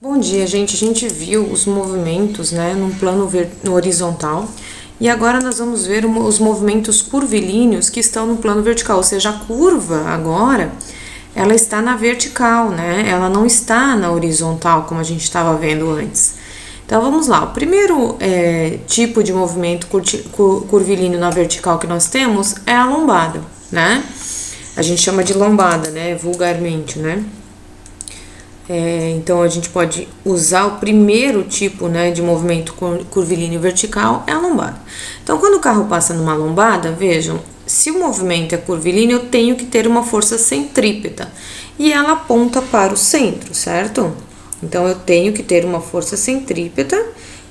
Bom dia, gente. A gente viu os movimentos, né, num plano no horizontal e agora nós vamos ver os movimentos curvilíneos que estão no plano vertical, ou seja, a curva agora ela está na vertical, né? Ela não está na horizontal como a gente estava vendo antes. Então vamos lá. O primeiro tipo de movimento curvilíneo na vertical que nós temos é a lombada, né? A gente chama de lombada, né? Vulgarmente, né? Então a gente pode usar o primeiro tipo, né, de movimento curvilíneo vertical é a lombada. Então quando o carro passa numa lombada, vejam, se o movimento é curvilíneo, eu tenho que ter uma força centrípeta e ela aponta para o centro, certo? Então eu tenho que ter uma força centrípeta,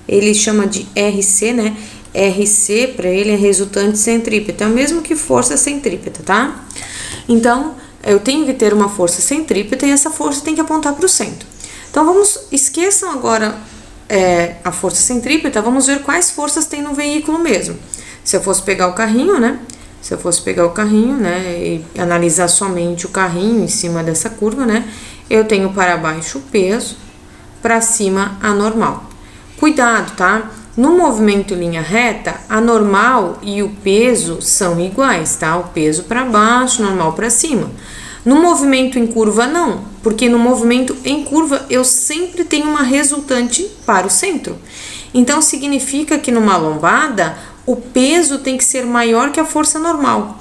ele chama de RC, né? RC para ele é resultante centrípeta, é o mesmo que força centrípeta, tá? Então eu tenho que ter uma força centrípeta e essa força tem que apontar para o centro. Então esqueçam agora a força centrípeta, vamos ver quais forças tem no veículo mesmo. Se eu fosse pegar o carrinho, né? E analisar somente o carrinho em cima dessa curva, né? Eu tenho para baixo o peso, para cima a normal. Cuidado, tá? No movimento em linha reta, a normal e o peso são iguais, tá? O peso para baixo, normal para cima. No movimento em curva, não, porque no movimento em curva eu sempre tenho uma resultante para o centro. Então, significa que numa lombada, o peso tem que ser maior que a força normal.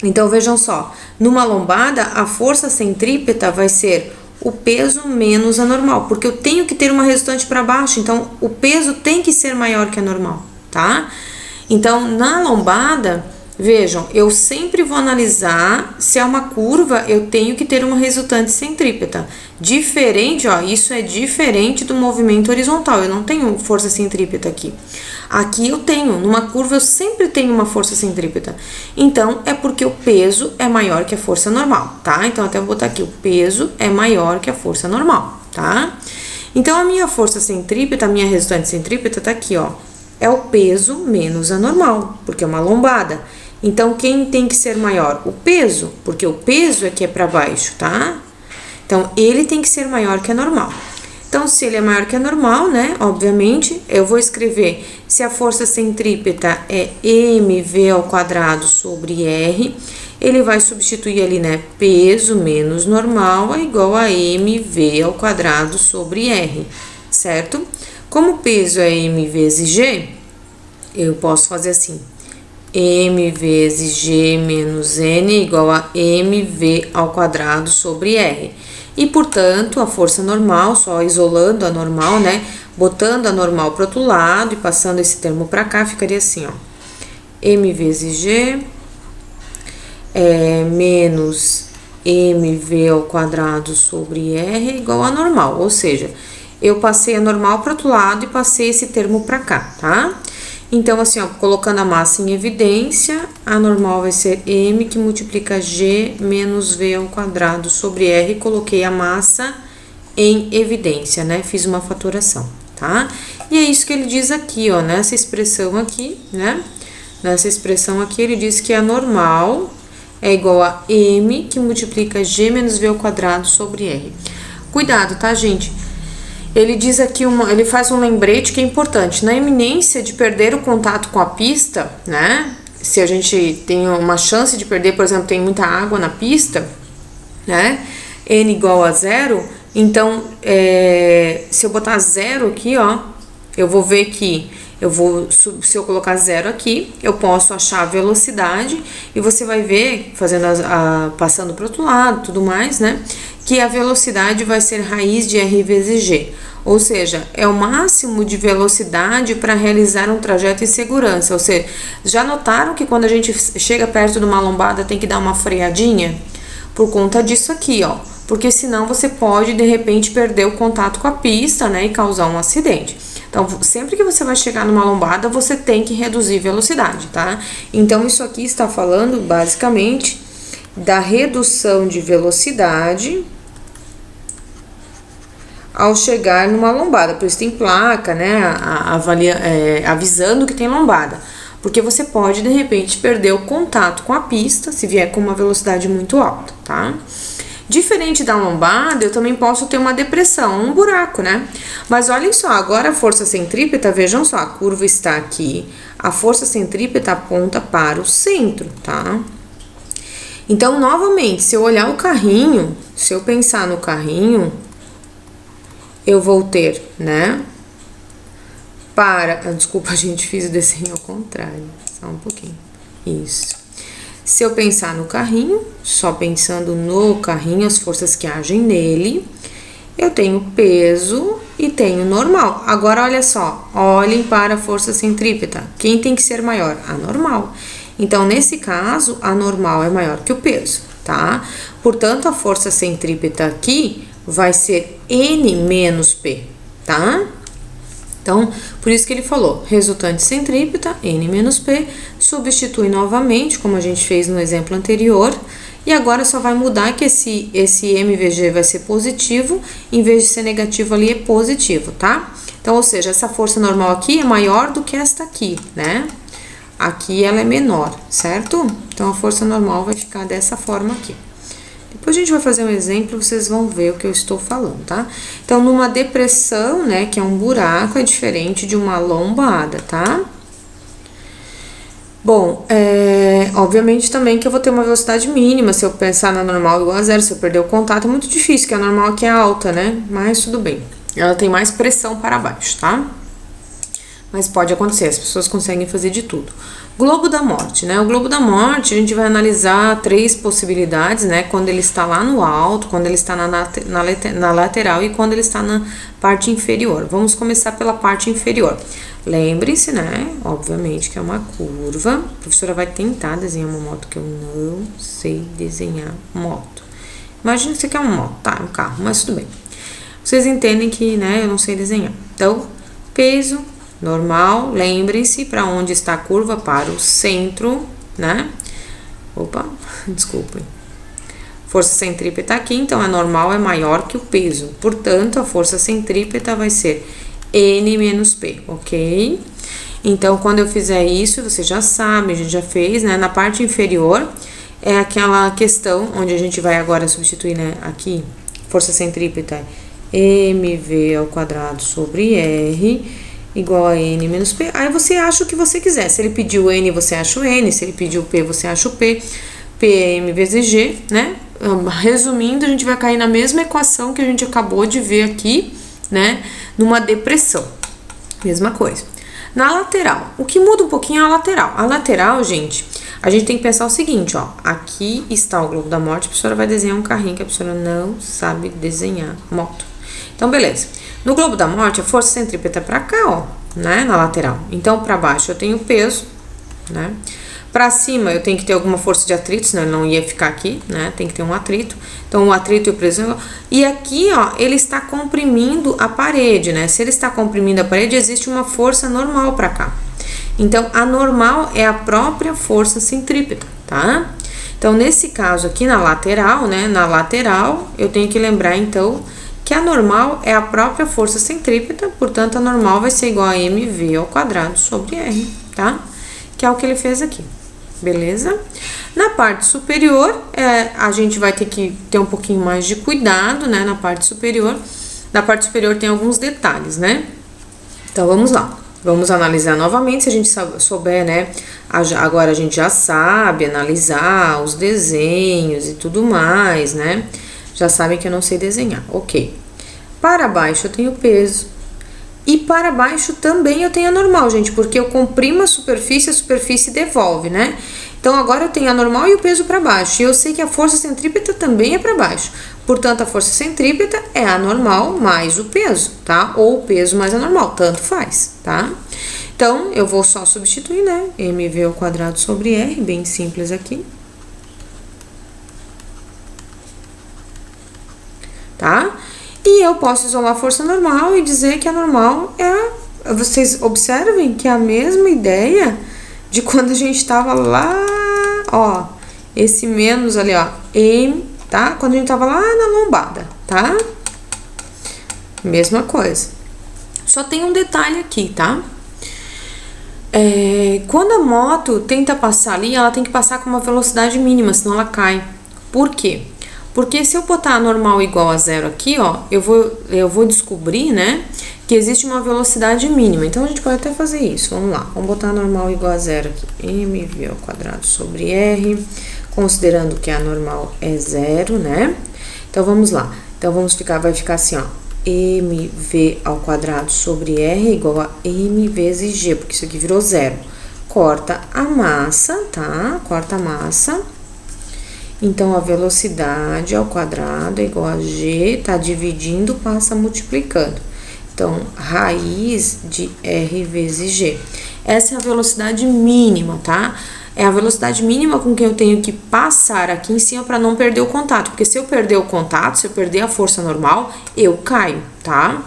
Então, vejam só, numa lombada, a força centrípeta vai ser o peso menos a normal, porque eu tenho que ter uma resultante para baixo, então o peso tem que ser maior que a normal, tá? Então, na lombada, vejam, eu sempre vou analisar se é uma curva, eu tenho que ter uma resultante centrípeta. Diferente, ó, isso é diferente do movimento horizontal, eu não tenho força centrípeta aqui. Aqui eu tenho, numa curva eu sempre tenho uma força centrípeta. Então, é porque o peso é maior que a força normal, tá? Então, até vou botar aqui, o peso é maior que a força normal, tá? Então, a minha força centrípeta, a minha resultante centrípeta tá aqui, ó. É o peso menos a normal, porque é uma lombada. Então, quem tem que ser maior? O peso, porque o peso é que é para baixo, tá? Então, ele tem que ser maior que a normal. Então, se ele é maior que a normal, né, obviamente, eu vou escrever se a força centrípeta é mv ao quadrado sobre r, ele vai substituir ali, né, peso menos normal é igual a mv ao quadrado sobre r, certo? Como o peso é m vezes g, eu posso fazer assim, m vezes g menos n é igual a mv ao quadrado sobre r. E, portanto, a força normal, só isolando a normal, né? Botando a normal para o outro lado e passando esse termo para cá, ficaria assim, ó. M vezes G menos mv ao quadrado sobre R é igual a normal. Ou seja, eu passei a normal para o outro lado e passei esse termo para cá, tá? Então, assim, ó, colocando a massa em evidência, a normal vai ser m que multiplica g menos v ao quadrado sobre r. Coloquei a massa em evidência, né? Fiz uma fatoração, tá? E é isso que ele diz aqui, ó, nessa expressão aqui, né? Nessa expressão aqui, ele diz que a normal é igual a m que multiplica g menos v ao quadrado sobre r. Cuidado, tá, gente? Ele diz aqui, ele faz um lembrete que é importante. Na iminência de perder o contato com a pista, né? Se a gente tem uma chance de perder, por exemplo, tem muita água na pista, né? N igual a 0, então, se eu botar 0 aqui, ó, eu vou ver que se eu colocar 0 aqui, eu posso achar a velocidade e você vai ver, fazendo passando para o outro lado, tudo mais, né? Que a velocidade vai ser raiz de r vezes g. Ou seja, é o máximo de velocidade para realizar um trajeto em segurança. Ou seja, já notaram que quando a gente chega perto de uma lombada tem que dar uma freadinha? Por conta disso aqui, ó. Porque senão você pode, de repente, perder o contato com a pista, né? E causar um acidente. Então, sempre que você vai chegar numa lombada, você tem que reduzir velocidade, tá? Então, isso aqui está falando, basicamente, da redução de velocidade ao chegar numa lombada. Por isso tem placa, né, avisando que tem lombada. Porque você pode, de repente, perder o contato com a pista se vier com uma velocidade muito alta, tá? Diferente da lombada, eu também posso ter uma depressão, um buraco, né? Mas olhem só, agora a força centrípeta, vejam só, a curva está aqui, a força centrípeta aponta para o centro, tá? Então, novamente, se eu olhar o carrinho, se eu pensar no carrinho, eu vou ter, né? Desculpa, a gente fiz o desenho ao contrário, só um pouquinho. Isso. Se eu pensar no carrinho, só pensando no carrinho, as forças que agem nele, eu tenho peso e tenho normal. Agora, olha só, olhem para a força centrípeta. Quem tem que ser maior? A normal. Então, nesse caso, a normal é maior que o peso, tá? Portanto, a força centrípeta aqui vai ser N menos P, tá? Então, por isso que ele falou, resultante centrípeta, N menos P, substitui novamente, como a gente fez no exemplo anterior, e agora só vai mudar que esse MVG vai ser positivo, em vez de ser negativo ali é positivo, tá? Então, ou seja, essa força normal aqui é maior do que esta aqui, né? Aqui ela é menor, certo? Então, a força normal vai ficar dessa forma aqui. Depois a gente vai fazer um exemplo, vocês vão ver o que eu estou falando, tá? Então, numa depressão, né, que é um buraco, é diferente de uma lombada, tá? Bom, obviamente também que eu vou ter uma velocidade mínima, se eu pensar na normal igual a zero, se eu perder o contato, é muito difícil, que a normal aqui é alta, né? Mas tudo bem. Ela tem mais pressão para baixo, tá? Mas pode acontecer, as pessoas conseguem fazer de tudo. Globo da morte, né? O globo da morte, a gente vai analisar 3 possibilidades, né? Quando ele está lá no alto, quando ele está na lateral e quando ele está na parte inferior. Vamos começar pela parte inferior. Lembre-se, né? Obviamente que é uma curva. A professora vai tentar desenhar uma moto, que eu não sei desenhar moto. Imagina que você quer uma moto, tá? Um carro, mas tudo bem. Vocês entendem que, né? Eu não sei desenhar. Então, peso normal, lembrem-se para onde está a curva, para o centro, né? Opa, desculpem. Força centrípeta aqui, então a normal é maior que o peso. Portanto, a força centrípeta vai ser N menos P, ok? Então, quando eu fizer isso, você já sabe, a gente já fez, né? Na parte inferior é aquela questão onde a gente vai agora substituir, né? Aqui, força centrípeta é mv ao quadrado sobre r igual a N menos P. Aí você acha o que você quiser. Se ele pediu N, você acha o N. Se ele pediu P, você acha o P. P é M vezes G, né? Resumindo, a gente vai cair na mesma equação que a gente acabou de ver aqui, né? Numa depressão. Mesma coisa. Na lateral. O que muda um pouquinho é a lateral. A lateral, gente, a gente tem que pensar o seguinte, ó. Aqui está o globo da morte. A professora vai desenhar um carrinho que a professora não sabe desenhar moto. Então, beleza. No globo da morte, a força centrípeta é pra cá, ó, né, na lateral. Então, pra baixo eu tenho peso, né? Pra cima eu tenho que ter alguma força de atrito, senão ele não ia ficar aqui, né? Tem que ter um atrito. Então, o atrito e o peso. E aqui, ó, ele está comprimindo a parede, né? Se ele está comprimindo a parede, existe uma força normal pra cá. Então, a normal é a própria força centrípeta, tá? Então, nesse caso aqui, na lateral, né? Na lateral, eu tenho que lembrar, então, que a normal é a própria força centrípeta, portanto, a normal vai ser igual a mv ao quadrado sobre r, tá? Que é o que ele fez aqui, beleza? Na parte superior, a gente vai ter que ter um pouquinho mais de cuidado, né? Na parte superior tem alguns detalhes, né? Então, vamos lá. Vamos analisar novamente, se a gente souber, né? Agora a gente já sabe analisar os desenhos e tudo mais, né? Já sabem que eu não sei desenhar, ok. Para baixo eu tenho peso. E para baixo também eu tenho a normal, gente, porque eu comprimo a superfície devolve, né? Então, agora eu tenho a normal e o peso para baixo. E eu sei que a força centrípeta também é para baixo. Portanto, a força centrípeta é a normal mais o peso, tá? Ou o peso mais a normal, tanto faz, tá? Então, eu vou só substituir, né? mv ao quadrado sobre r, bem simples aqui. Tá? E eu posso isolar a força normal e dizer que a normal é vocês observem que é a mesma ideia de quando a gente estava lá, ó, esse menos ali, ó, M, tá? Quando a gente estava lá na lombada, tá? Mesma coisa. Só tem um detalhe aqui, tá? Quando a moto tenta passar ali, ela tem que passar com uma velocidade mínima, senão ela cai. Por quê? Porque se eu botar a normal igual a zero aqui, ó, eu vou descobrir, né, que existe uma velocidade mínima. Então, a gente pode até fazer isso. Vamos lá, vamos botar a normal igual a zero aqui. mv ao quadrado sobre r, considerando que a normal é zero, né? Então, vamos lá. Então, vai ficar assim, ó, mv ao quadrado sobre r igual a m vezes g, porque isso aqui virou zero. Corta a massa, tá? Corta a massa. Então, a velocidade ao quadrado é igual a g, tá dividindo, passa multiplicando. Então, raiz de r vezes g. Essa é a velocidade mínima, tá? É a velocidade mínima com que eu tenho que passar aqui em cima para não perder o contato. Porque se eu perder o contato, se eu perder a força normal, eu caio, tá?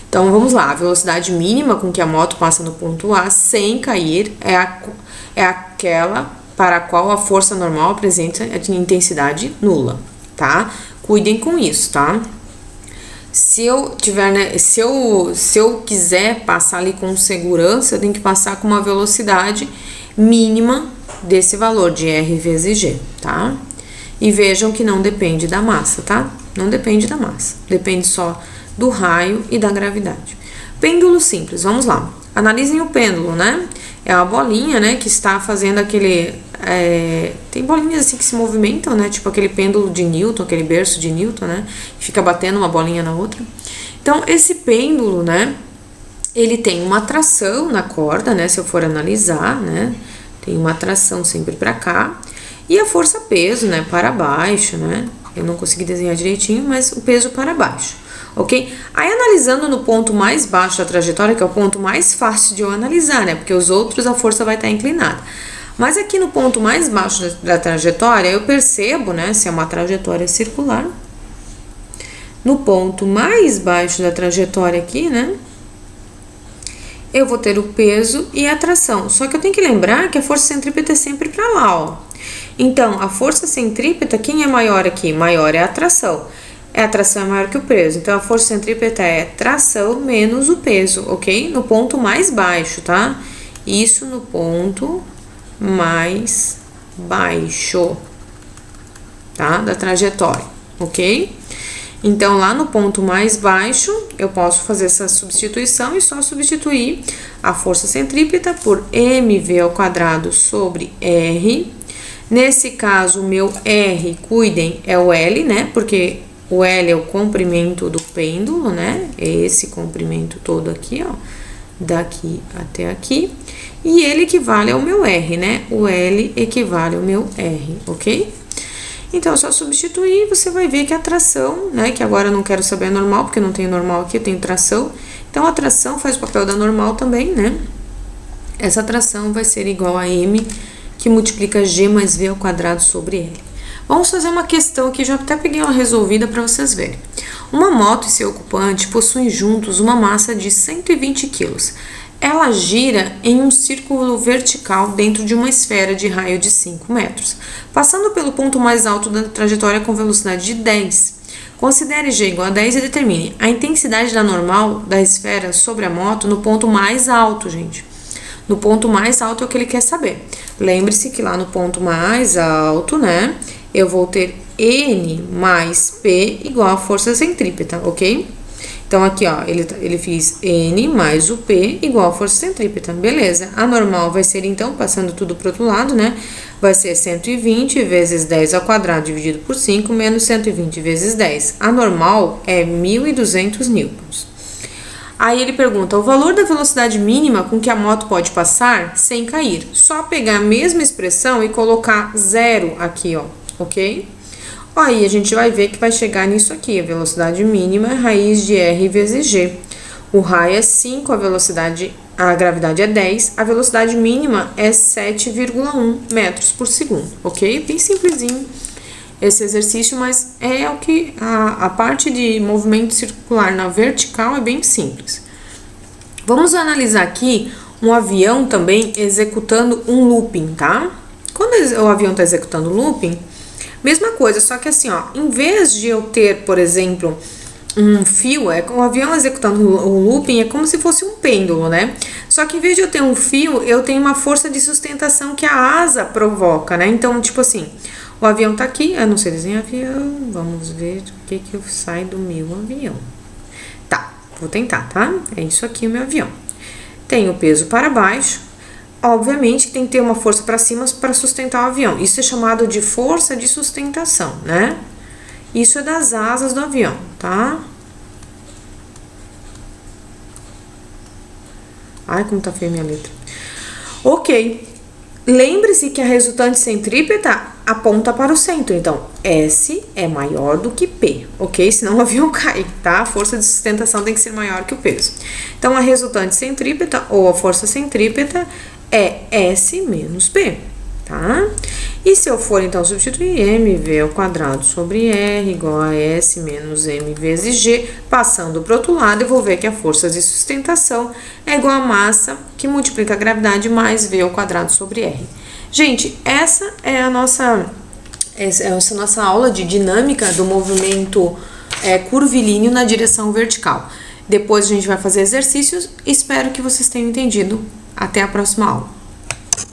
Então, vamos lá. A velocidade mínima com que a moto passa no ponto A sem cair é aquela para a qual a força normal apresenta intensidade nula, tá? Cuidem com isso, tá? Se eu tiver, né, se eu quiser passar ali com segurança, eu tenho que passar com uma velocidade mínima desse valor de R vezes G, tá? E vejam que não depende da massa, tá? Não depende da massa, depende só do raio e da gravidade. Pêndulo simples, vamos lá. Analisem o pêndulo, né? É uma bolinha, né, que está fazendo aquele... tem bolinhas assim que se movimentam, né? Tipo aquele pêndulo de Newton, aquele berço de Newton, né? Que fica batendo uma bolinha na outra. Então, esse pêndulo, né? Ele tem uma tração na corda, né? Se eu for analisar, né? Tem uma tração sempre para cá. E a força-peso, né? Para baixo, né? Eu não consegui desenhar direitinho, mas o peso para baixo. Ok? Aí, analisando no ponto mais baixo da trajetória, que é o ponto mais fácil de eu analisar, né? Porque os outros a força vai estar inclinada. Mas aqui no ponto mais baixo da trajetória, eu percebo, né? Se é uma trajetória circular. No ponto mais baixo da trajetória aqui, né? Eu vou ter o peso e a tração. Só que eu tenho que lembrar que a força centrípeta é sempre para lá, ó. Então, a força centrípeta, quem é maior aqui? Maior é a tração. A tração é maior que o peso. Então, a força centrípeta é tração menos o peso, ok? No ponto mais baixo, tá? Isso no ponto mais baixo, tá? Da trajetória, ok? Então, lá no ponto mais baixo, eu posso fazer essa substituição e só substituir a força centrípeta por mv ao quadrado sobre r. Nesse caso, o meu r, cuidem, é o L, né? Porque o L é o comprimento do pêndulo, né? É esse comprimento todo aqui, ó. Daqui até aqui. E ele equivale ao meu R, né? O L equivale ao meu R, ok? Então, é só substituir, você vai ver que a tração, né? Que agora eu não quero saber a normal, porque não tem normal aqui, eu tenho tração. Então, a tração faz o papel da normal também, né? Essa tração vai ser igual a M, que multiplica G mais V ao quadrado sobre L. Vamos fazer uma questão aqui, já até peguei ela resolvida para vocês verem. Uma moto e seu ocupante possuem juntos uma massa de 120 kg. Ela gira em um círculo vertical dentro de uma esfera de raio de 5 metros, passando pelo ponto mais alto da trajetória com velocidade de 10. Considere G igual a 10 e determine a intensidade da normal da esfera sobre a moto no ponto mais alto, gente. No ponto mais alto é o que ele quer saber. Lembre-se que lá no ponto mais alto, né, eu vou ter N mais P igual a força centrípeta, ok? Então, aqui, ó, ele fez N mais o P igual a força centrípeta, beleza. A normal vai ser, então, passando tudo para o outro lado, né? Vai ser 120 vezes 10 ao quadrado dividido por 5 menos 120 vezes 10. A normal é 1.200 newtons. Aí ele pergunta, o valor da velocidade mínima com que a moto pode passar sem cair. Só pegar a mesma expressão e colocar zero aqui, ó, ok? Aí a gente vai ver que vai chegar nisso aqui, a velocidade mínima é raiz de R vezes G. O raio é 5, a gravidade é 10, a velocidade mínima é 7,1 metros por segundo, ok? Bem simplesinho esse exercício, mas é o que a parte de movimento circular na vertical é bem simples. Vamos analisar aqui um avião também executando um looping, tá? Quando o avião está executando looping, mesma coisa, só que assim, ó, em vez de eu ter, por exemplo, um fio, o avião executando o looping é como se fosse um pêndulo, né? Só que em vez de eu ter um fio, eu tenho uma força de sustentação que a asa provoca, né? Então, tipo assim, O avião tá aqui, eu não sei desenhar avião, vamos ver o que sai do meu avião. Tá, vou tentar, tá? É isso aqui o meu avião. Tem o peso para baixo, obviamente tem que ter uma força para cima para sustentar o avião. Isso é chamado de força de sustentação, né? Isso é das asas do avião, tá? Ai, como tá feia minha letra. Ok. Lembre-se que a resultante centrípeta aponta para o centro, então S é maior do que P, ok? Senão o avião cai, tá? A força de sustentação tem que ser maior que o peso. Então, a resultante centrípeta ou a força centrípeta é S menos P, tá? E se eu for, então, substituir mv ao quadrado sobre R igual a S menos M vezes G, passando para o outro lado, eu vou ver que a força de sustentação é igual a massa que multiplica a gravidade mais V ao quadrado sobre R. Gente, essa é a nossa aula de dinâmica do movimento curvilíneo na direção vertical. Depois a gente vai fazer exercícios. Espero que vocês tenham entendido. Até a próxima aula.